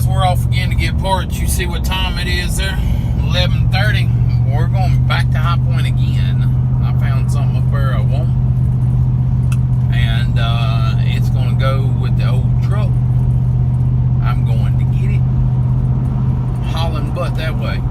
guys, we're off again to get parts. You see what time it is there? 11:30. We're going back to High Point again. I found something up there I want, and it's going to go with the old truck. I'm going to get it. Hauling butt that way.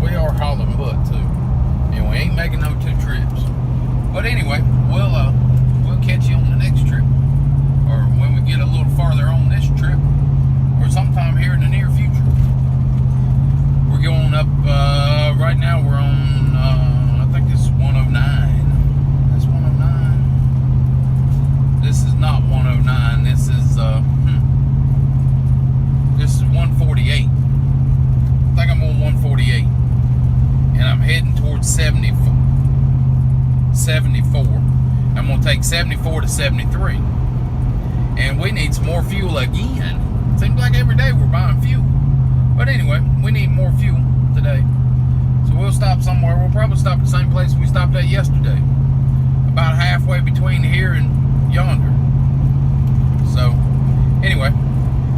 We are hauling butt too, and we ain't making no 2 trips. But anyway, we'll catch you on the next trip, or when we get a little farther on this trip, or sometime here in the near future. We're going up, right now we're on, I think this is 109. That's 109. This is not 109, this is 148. I think I'm on 148. And I'm heading towards 74. I'm gonna take 74 to 73. And we need some more fuel again. Seems like every day we're buying fuel. But anyway, we need more fuel today. So we'll stop somewhere. We'll probably stop at the same place we stopped at yesterday. About halfway between here and yonder. So, anyway,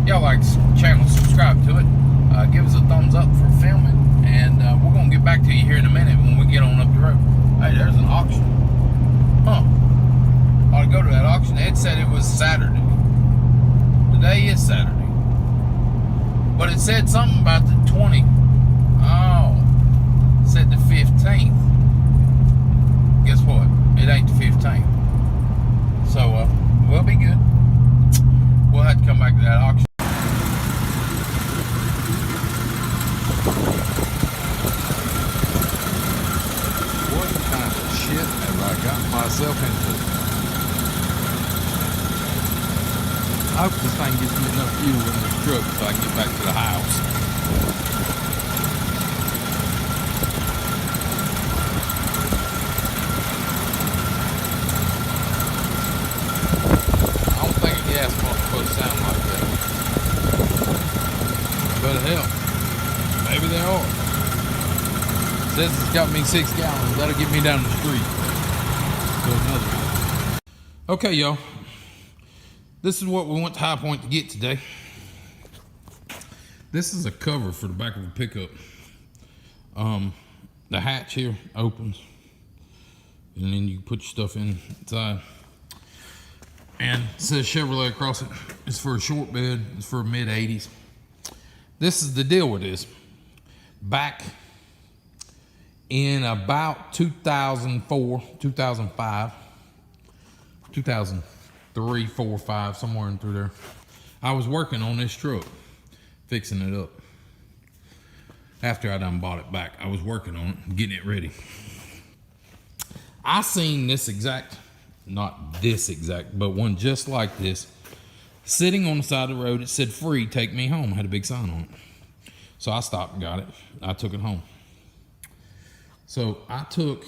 y'all like the channel, subscribe to it. Give us a thumbs up for filming. And we're going to get back to you here in a minute when we get on up the road. Hey, there's an auction. Huh. Ought to go to that auction. Ed said it was Saturday. Today is Saturday. But it said something about the 20. Oh. It said the 15th. Guess what? It ain't the 15th. So, we'll be good. We'll have to come back to that auction. What kind of shit have I gotten myself into? I hope this thing gives me enough fuel in this truck so I can get back to the house. I don't think a gas pump's supposed to sound like that. But hell, maybe they are. It says it's got me 6 gallons. That'll get me down the street. So another one. Okay, y'all. This is what we went to High Point to get today. This is a cover for the back of a pickup. The hatch here opens, and then you put your stuff inside. And it says Chevrolet across it. It's for a short bed. It's for mid-80s. This is the deal with this. Back in about 2004, 2005, 2003, 4, 5, somewhere in through there, I was working on this truck, fixing it up. After I done bought it back, I was working on it, getting it ready. I seen this exact, not this exact, but one just like this, sitting on the side of the road. It said free, take me home. Had a big sign on it. So I stopped and got it. I took it home. So I took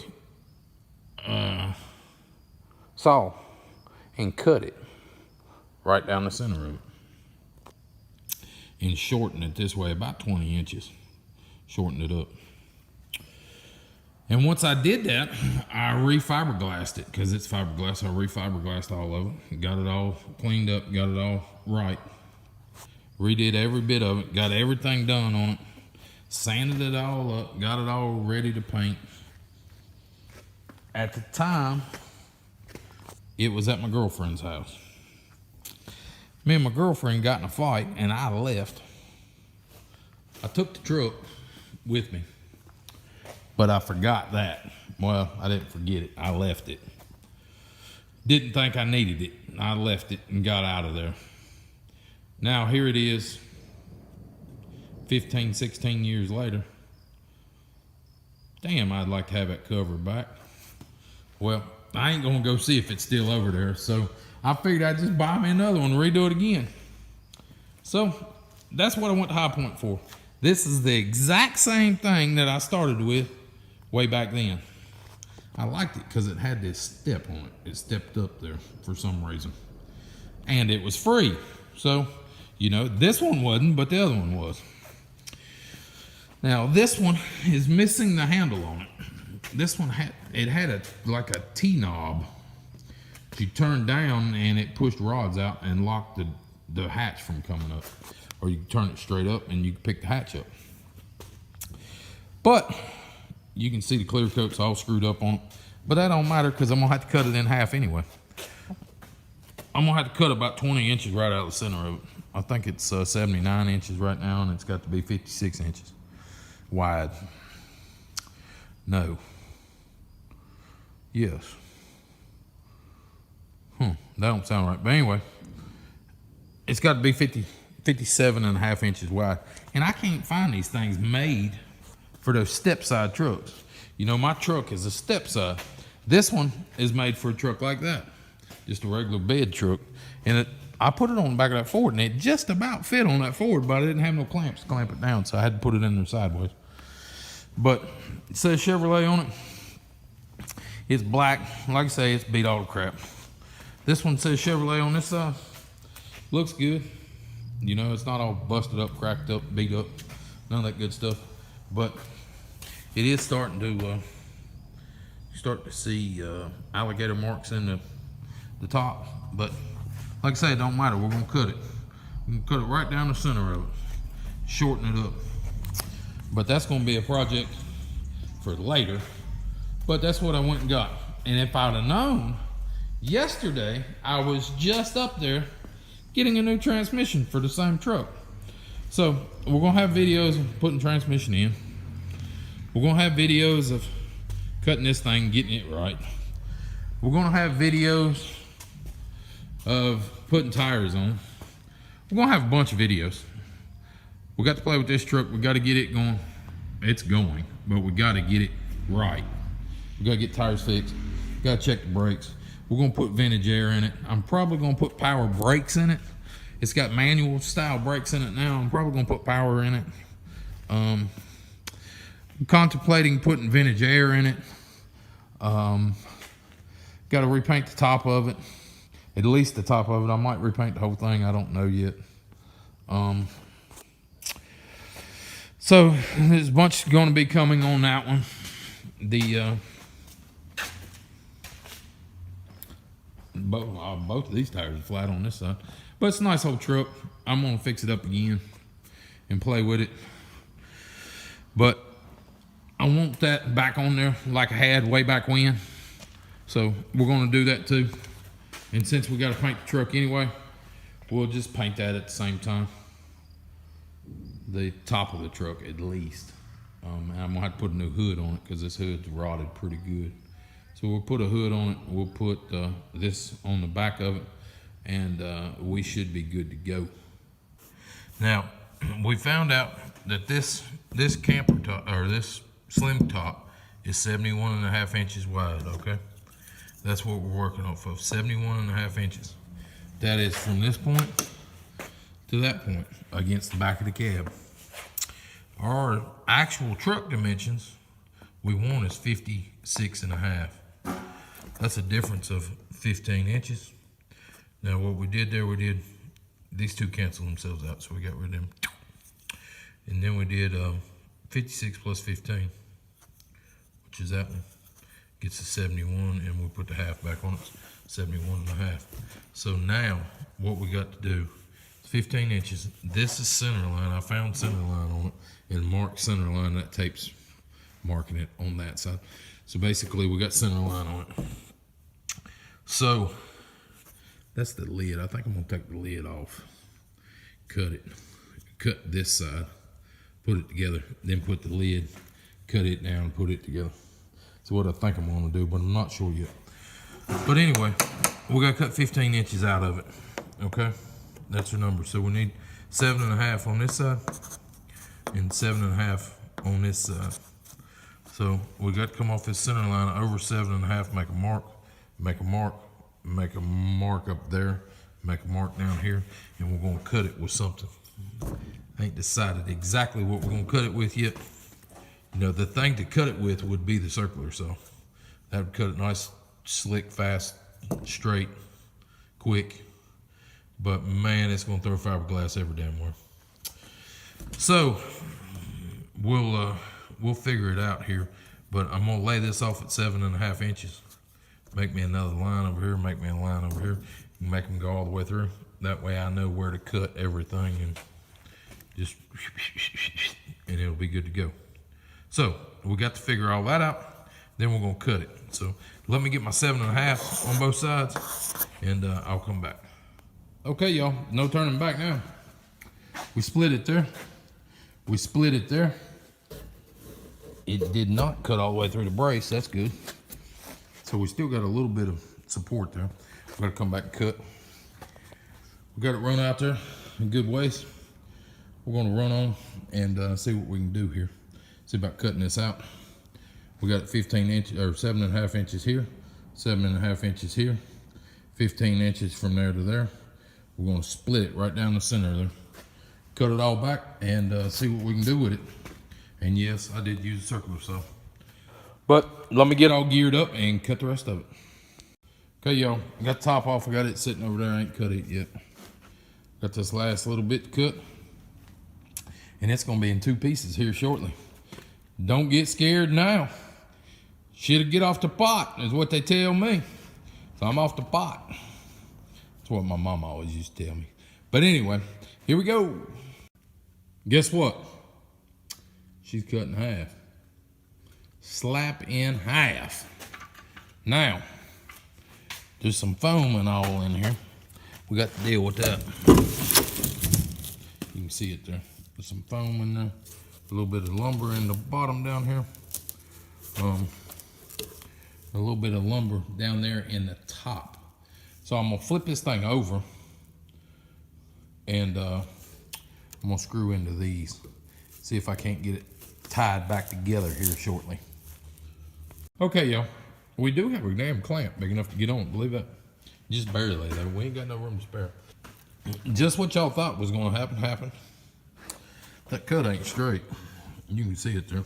saw and cut it right down the center of it and shortened it this way about 20 inches. Shortened it up. And once I did that, I refiberglassed it because it's fiberglass. I refiberglassed all of it. Got it all cleaned up, got it all right. Redid every bit of it, got everything done on it. Sanded it all up, got it all ready to paint. At the time, it was at my girlfriend's house. Me and my girlfriend got in a fight and I left. I took the truck with me, but I forgot that. Well, I didn't forget it, I left it. Didn't think I needed it. I left it and got out of there. Now here it is, 15, 16 years later. Damn, I'd like to have that cover back. Well, I ain't gonna go see if it's still over there, so I figured I'd just buy me another one and redo it again. So that's what I went to High Point for. This is the exact same thing that I started with way back then. I liked it because it had this step on it. It stepped up there for some reason. And it was free. So, you know, this one wasn't, but the other one was. Now, this one is missing the handle on it. This one had like a T-knob. You turned down and it pushed rods out and locked the the hatch from coming up. Or you can turn it straight up and you can pick the hatch up. But you can see the clear coat's all screwed up on it. But that don't matter because I'm gonna have to cut it in half anyway. I'm gonna have to cut about 20 inches right out of the center of it. I think it's 79 inches right now, and it's got to be 56 inches wide. No. Yes. That don't sound right. But anyway, it's got to be 57 and a half inches wide. And I can't find these things made for those step side trucks. You know, my truck is a step side. This one is made for a truck like that. Just a regular bed truck. And I put it on the back of that Ford, and it just about fit on that Ford, but I didn't have no clamps to clamp it down, so I had to put it in there sideways. But it says Chevrolet on it. It's black. Like I say, it's beat all the crap. This one says Chevrolet on this side. Looks good. You know, it's not all busted up, cracked up, beat up, none of that good stuff. But it is starting to see alligator marks in the top. But like I say, it don't matter. We're gonna cut it. We're gonna cut it right down the center of it, shorten it up. But that's gonna be a project for later. But that's what I went and got. And if I'd have known, yesterday I was just up there getting a new transmission for the same truck. So we're gonna have videos of putting transmission in. We're gonna have videos of cutting this thing, getting it right. We're gonna have videos of putting tires on. We're gonna have a bunch of videos. We got to play with this truck. We got to get it going. It's going, but we got to get it right. We got to get tires fixed. Got to check the brakes. We're gonna put vintage air in it. I'm probably gonna put power brakes in it. It's got manual style brakes in it now. I'm probably gonna put power in it. I'm contemplating putting vintage air in it. Got to repaint the top of it. At least the top of it. I might repaint the whole thing. I don't know yet. So there's a bunch going to be coming on that one. Both of these tires are flat on this side. But it's a nice old truck. I'm going to fix it up again and play with it. But I want that back on there like I had way back when. So we're going to do that too. And since we got to paint the truck anyway, we'll just paint that at the same time. The top of the truck at least. And I'm going to have to put a new hood on it because this hood's rotted pretty good. So we'll put a hood on it. We'll put this on the back of it. And we should be good to go. Now, we found out that this camper top, or this slim top, is 71.5 inches wide, okay? That's what we're working off of, 71.5 inches. That is from this point to that point against the back of the cab. Our actual truck dimensions we want is 56.5. That's a difference of 15 inches. Now what we did there, these two cancel themselves out, so we got rid of them. And then we did 56 plus 15, which is that one. Gets to 71, and we'll put the half back on it, 71.5. So now what we got to do, 15 inches. This is center line. I found center line on it and marked center line. That tape's marking it on that side. So basically we got center line on it. So that's the lid. I think I'm gonna take the lid off, cut it, cut this side, put it together, then put the lid, cut it down, and put it together. That's what I think I'm gonna do, but I'm not sure yet. But anyway, we gotta cut 15 inches out of it, okay? That's our number. So we need 7.5 on this side and 7.5 on this side. So we got to come off this center line over 7.5, make a mark, make a mark, make a mark up there, make a mark down here, and we're gonna cut it with something. I ain't decided exactly what we're gonna cut it with yet. You know, the thing to cut it with would be the circular saw. That would cut it nice, slick, fast, straight, quick. But man, it's gonna throw fiberglass every damn where. So we'll figure it out here. But I'm gonna lay this off at 7.5 inches. Make me another line over here, make me a line over here, make them go all the way through. That way I know where to cut everything and just, and it'll be good to go. So we got to figure all that out. Then we're gonna cut it. So let me get my 7.5 on both sides, and I'll come back. Okay, y'all, no turning back now. We split it there. We split it there. It did not cut all the way through the brace. That's good. So we still got a little bit of support there. We gotta come back and cut. We got it run out there in good ways. We're gonna run on and see what we can do here. See about cutting this out. We got 15 inches or 7.5 inches here, 7.5 inches here, 15 inches from there to there. We're gonna split it right down the center there. Cut it all back and see what we can do with it. And yes, I did use a circular saw. But let me get all geared up and cut the rest of it. Okay, y'all, I got the top off. I got it sitting over there. I ain't cut it yet. Got this last little bit cut. And it's gonna be in 2 pieces here shortly. Don't get scared now. Should get off the pot is what they tell me. So I'm off the pot. That's what my mom always used to tell me. But anyway, here we go. Guess what? She's cut in half. Slap in half. Now, there's some foam and all in here. We got to deal with that. You can see it there. There's some foam in there. A little bit of lumber in the bottom down here. A little bit of lumber down there in the top. So I'm gonna flip this thing over and I'm gonna screw into these. See if I can't get it tied back together here shortly. Okay, y'all. We do have a damn clamp big enough to get on, believe that? Just barely though, we ain't got no room to spare. Just what y'all thought was gonna happen, happened. That cut ain't straight. You can see it there.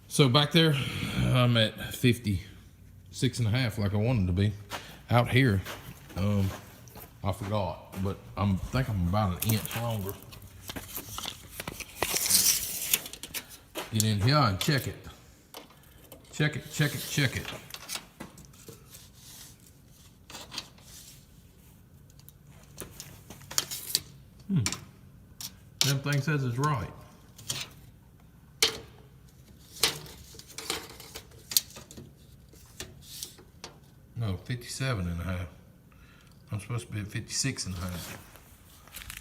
So back there, I'm at 56.5 like I wanted to be. Out here, I forgot, but I think I'm about 1 inch longer. Get in here and check it. Check it, check it, check it. Them thing says it's right. No, 57.5. I'm supposed to be at 56.5.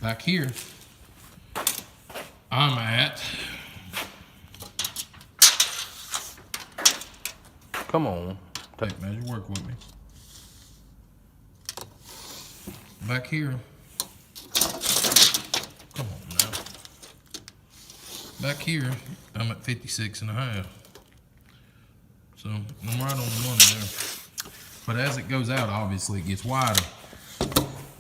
Back here, I'm at, come on, tape measure, work with me. Back here, come on now. Back here, I'm at 56.5. So I'm right on the money there. But as it goes out, obviously it gets wider.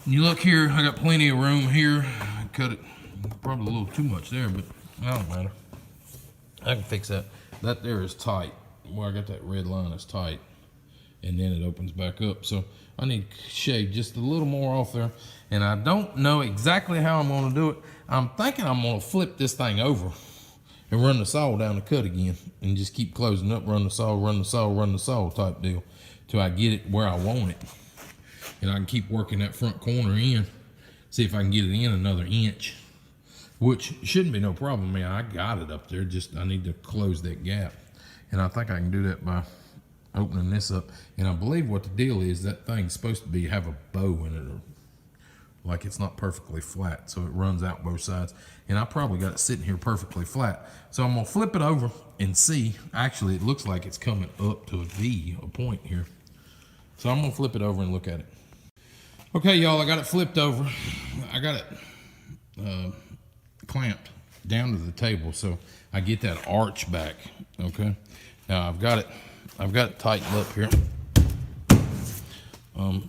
You look here, I got plenty of room here. I cut it probably a little too much there, but it don't matter. I can fix that. That there is tight. Where I got that red line is tight. And then it opens back up. So I need to shave just a little more off there. And I don't know exactly how I'm gonna do it. I'm thinking I'm gonna flip this thing over and run the saw down the cut again. And just keep closing up, run the saw, run the saw, run the saw type deal. Till I get it where I want it. And I can keep working that front corner in. See if I can get it in another inch. Which shouldn't be no problem. I mean, I got it up there. Just I need to close that gap. And I think I can do that by opening this up. And I believe what the deal is, that thing's supposed to have a bow in it. Or like it's not perfectly flat. So it runs out both sides. And I probably got it sitting here perfectly flat. So I'm going to flip it over and see. Actually, it looks like it's coming up to a V, a point here. So I'm gonna flip it over and look at it. Okay, y'all, I got it flipped over. I got it clamped down to the table so I get that arch back, okay? Now I've got it tightened up here.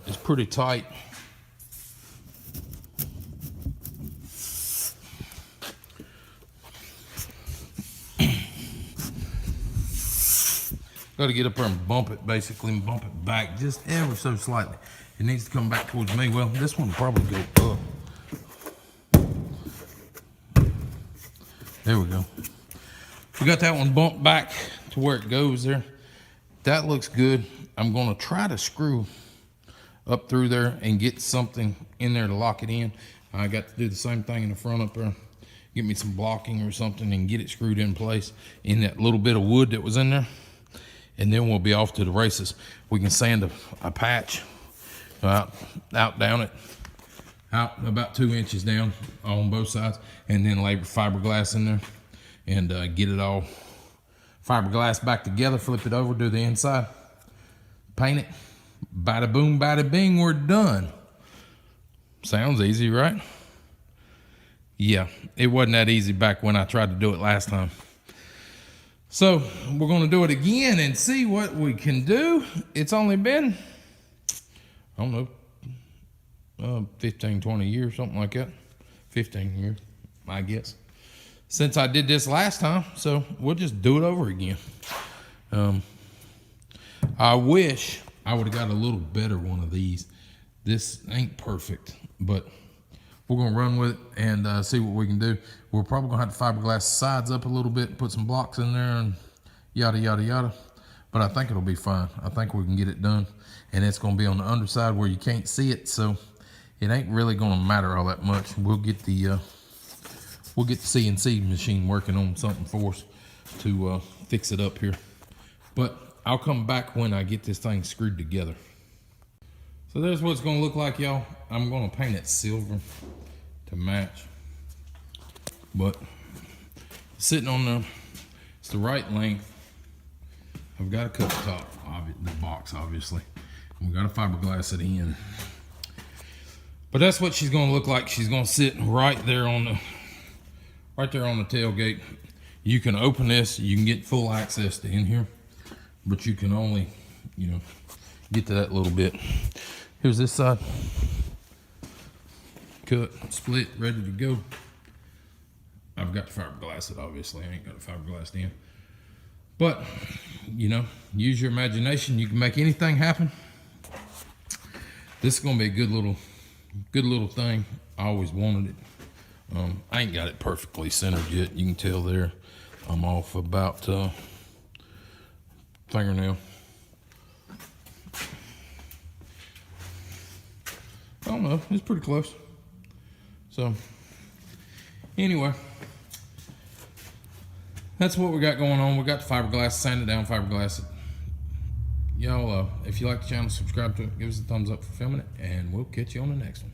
It's pretty tight. Got to get up there and bump it, basically, and bump it back just ever so slightly. It needs to come back towards me. Well, this one will probably go up. There we go. We got that one bumped back to where it goes there. That looks good. I'm going to try to screw up through there and get something in there to lock it in. I got to do the same thing in the front up there. Get me some blocking or something and get it screwed in place in that little bit of wood that was in there. And then we'll be off to the races. We can sand a patch out down it, out about 2 inches down on both sides, and then lay fiberglass in there and get it all fiberglass back together, flip it over, do the inside, paint it, bada boom, bada bing, we're done. Sounds easy, right? Yeah, it wasn't that easy back when I tried to do it last time. So we're gonna do it again and see what we can do. It's only been, I don't know, 15, 20 years, something like that. 15 years, I guess, since I did this last time. So we'll just do it over again. I wish I would have got a little better one of these. This ain't perfect, but we're gonna run with it and see what we can do. We're probably gonna have to fiberglass the sides up a little bit, put some blocks in there and yada, yada, yada. But I think it'll be fine. I think we can get it done. And it's gonna be on the underside where you can't see it, so it ain't really gonna matter all that much. We'll get the CNC machine working on something for us to fix it up here. But I'll come back when I get this thing screwed together. So there's what it's gonna look like, y'all. I'm gonna paint it silver to match. But sitting on it's the right length. I've got to cut the top, the box, obviously. We got to fiberglass it in. But that's what she's gonna look like. She's gonna sit right there on the tailgate. You can open this, you can get full access to in here, but you can only, get to that little bit. Here's this side. Cut, split, ready to go. I've got to fiberglass it, obviously. I ain't got it fiberglassed in. But, use your imagination. You can make anything happen. This is going to be a good little thing. I always wanted it. I ain't got it perfectly centered yet. You can tell there I'm off about fingernail. I don't know. It's pretty close. So, anyway, that's what we got going on. We got the fiberglass, sand it down, fiberglass it. Y'all, if you like the channel, subscribe to it, give us a thumbs up for filming it, and we'll catch you on the next one.